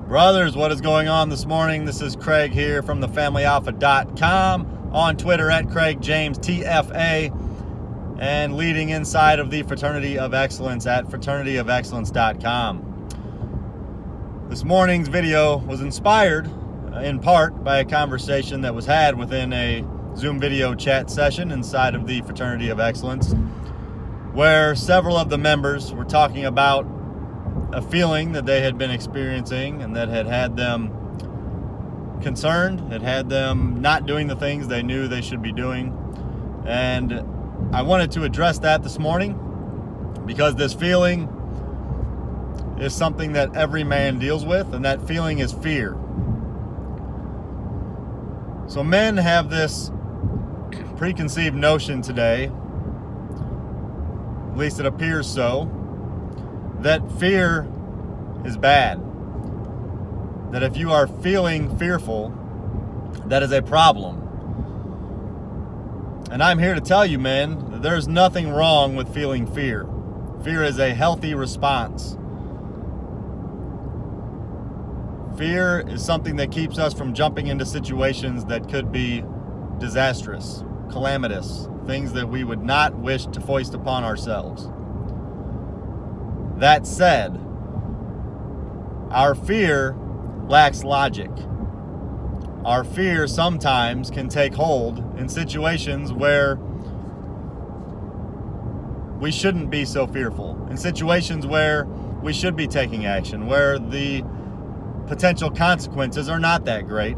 Brothers, what is going on this morning? This is Craig here from thefamilyalpha.com, on Twitter at CraigJamesTFA, and leading inside of the Fraternity of Excellence at fraternityofexcellence.com. This morning's video was inspired in part by a conversation that was had within a Zoom video chat session inside of the Fraternity of Excellence, where several of the members were talking about a feeling that they had been experiencing and that had them concerned, had them not doing the things they knew they should be doing. And I wanted to address that this morning because this feeling is something that every man deals with, and that feeling is fear. So men have this preconceived notion today, at least it appears so, that fear is bad. That if you are feeling fearful, that is a problem. And I'm here to tell you, men, that there's nothing wrong with feeling fear. Fear is a healthy response. Fear is something that keeps us from jumping into situations that could be disastrous, calamitous, things that we would not wish to foist upon ourselves. That said, our fear lacks logic. Our fear sometimes can take hold in situations where we shouldn't be so fearful, in situations where we should be taking action, where the potential consequences are not that great,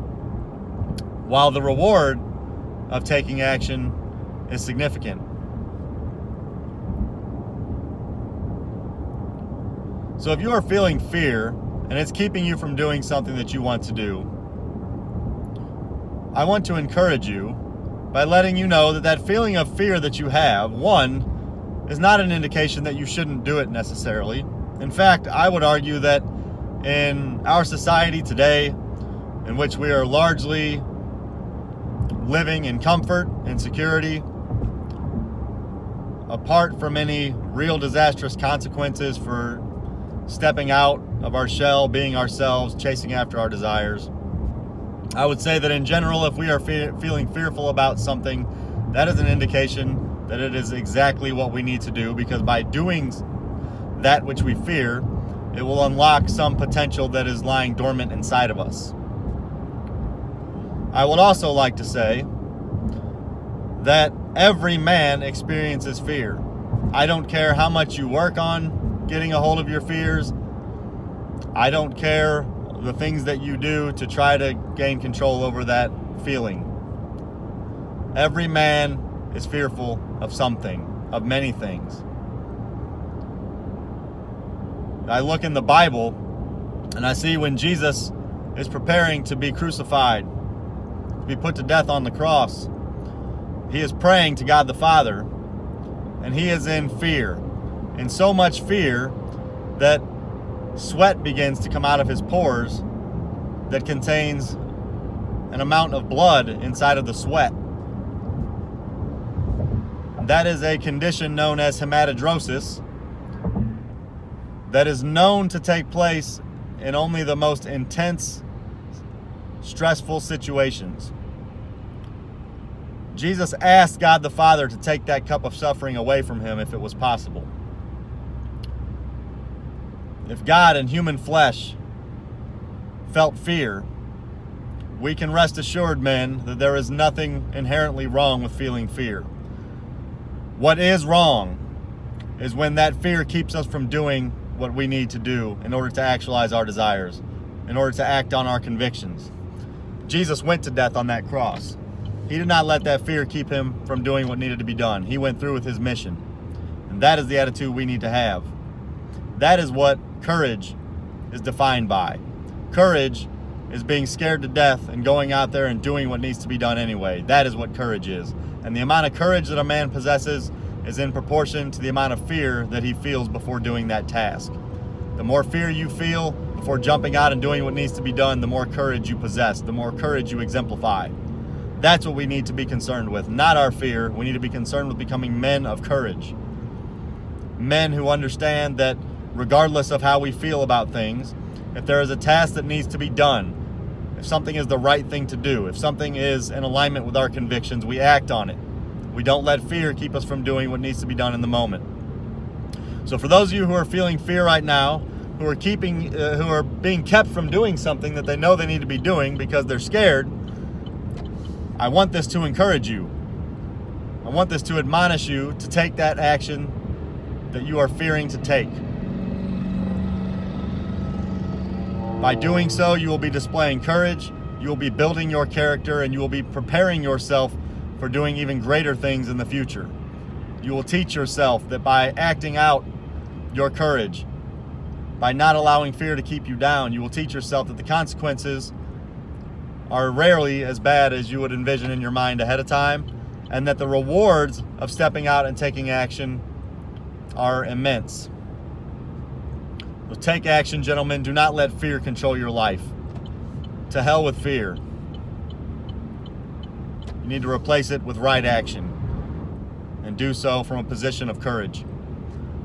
while the reward of taking action is significant. So if you are feeling fear and it's keeping you from doing something that you want to do, I want to encourage you by letting you know that that feeling of fear that you have, one, is not an indication that you shouldn't do it necessarily. In fact, I would argue that in our society today, in which we are largely living in comfort and security, apart from any real disastrous consequences for stepping out of our shell, being ourselves, chasing after our desires, I would say that in general, if we are feeling fearful about something, that is an indication that it is exactly what we need to do, because by doing that which we fear, it will unlock some potential that is lying dormant inside of us. I would also like to say that every man experiences fear. I don't care how much you work on getting a hold of your fears. I don't care the things that you do to try to gain control over that feeling. Every man is fearful of something, of many things. I look in the Bible and I see when Jesus is preparing to be crucified, to be put to death on the cross, he is praying to God the Father, and he is in fear. In so much fear that sweat begins to come out of his pores that contains an amount of blood inside of the sweat. That is a condition known as hematidrosis that is known to take place in only the most intense, stressful situations. Jesus asked God the Father to take that cup of suffering away from him if it was possible. If God in human flesh felt fear, we can rest assured, men, that there is nothing inherently wrong with feeling fear. What is wrong is when that fear keeps us from doing what we need to do in order to actualize our desires, in order to act on our convictions. Jesus went to death on that cross. He did not let that fear keep him from doing what needed to be done. He went through with his mission. And that is the attitude we need to have. That is what courage is defined by. Courage is being scared to death and going out there and doing what needs to be done anyway. That is what courage is. And the amount of courage that a man possesses is in proportion to the amount of fear that he feels before doing that task. The more fear you feel before jumping out and doing what needs to be done, the more courage you possess, the more courage you exemplify. That's what we need to be concerned with, not our fear. We need to be concerned with becoming men of courage. Men who understand that regardless of how we feel about things, If there is a task that needs to be done, if something is the right thing to do, if something is in alignment with our convictions, we act on it. We don't let fear keep us from doing what needs to be done in the moment. So for those of you who are feeling fear right now, who are being kept from doing something that they know they need to be doing because they're scared, I want this to encourage you. I want this to admonish you to take that action that you are fearing to take. By doing so, you will be displaying courage, you will be building your character, and you will be preparing yourself for doing even greater things in the future. You will teach yourself that by acting out your courage, by not allowing fear to keep you down, you will teach yourself that the consequences are rarely as bad as you would envision in your mind ahead of time, and that the rewards of stepping out and taking action are immense. So take action, gentlemen. Do not let fear control your life. To hell with fear. You need to replace it with right action, and do so from a position of courage.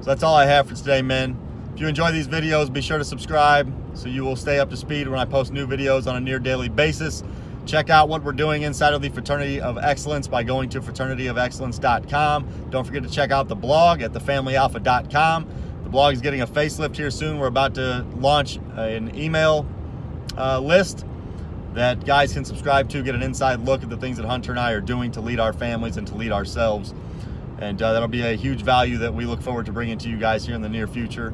So that's all I have for today, men. If you enjoy these videos, be sure to subscribe so you will stay up to speed when I post new videos on a near daily basis. Check out what we're doing inside of the Fraternity of Excellence by going to fraternityofexcellence.com. Don't forget to check out the blog at thefamilyalpha.com. The blog is getting a facelift here soon. We're about to launch an email list that guys can subscribe to, get an inside look at the things that Hunter and I are doing to lead our families and to lead ourselves. And that'll be a huge value that we look forward to bringing to you guys here in the near future.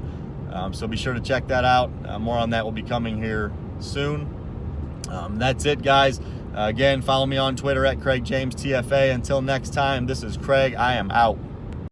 So be sure to check that out. More on that will be coming here soon. That's it, guys. Again, follow me on Twitter at CraigJamesTFA. Until next time, this is Craig. I am out.